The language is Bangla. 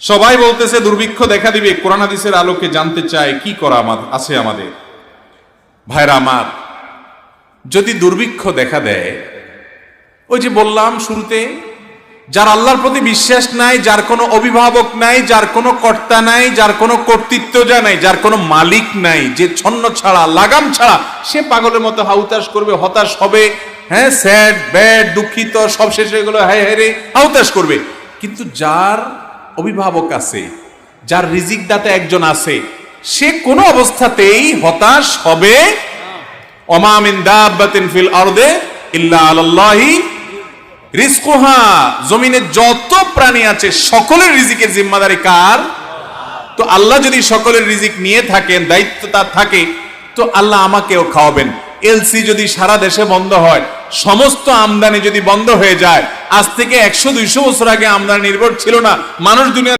সবাই বলতেছে দুর্ভিক্ষ দেখা দিবে, কোরআন হাদিসের আলোকে জানতে চায় কি করা আছে আমাদের। ভাইরা আমার, যদি দুর্ভিক্ষ দেখা দেয়, ওই যে বললাম শুরুতে, যার আল্লাহর প্রতি বিশ্বাস নাই, যার কোনো অভিভাবক নাই, যার কোনো কর্তা নাই, যার কোনো কর্তৃত্ব নাই, যার কোনো মালিক নাই, যে ছন্ন ছাড়া লাগাম ছাড়া সে পাগলের মতো হাউতাশ করবে, হতাশ হবে, হ্যাঁ, স্যাড ব্যাড দুঃখিত সব শেষে এগুলো হ্যাঁ হ্যাঁ হাউতাশ করবে। কিন্তু যার অভিভাবক আছে, যার রিজিক দাতা একজন আছে, সে কোনো অবস্থাতেই হতাশ হবে। ওমা মিন দাব্বাতিন ফিল আরদে ইল্লা আলাল্লাহি রিজকুহা, জমিনে যত প্রাণী আছে সকলের রিজিকের জিম্মাদারি কার? তো আল্লাহ যদি সকলের রিজিক নিয়ে থাকেন, দায়িত্ব তার থাকে, তো আল্লাহ আমাকেও খাওয়াবেন। এলসি যদি সারা দেশে বন্ধ হয়, সমস্ত আমদানি যদি বন্ধ হয়ে যায়, আজ থেকে 100-200 বছর আগে আমদানি নির্ভর ছিল না মানুষ, দুনিয়া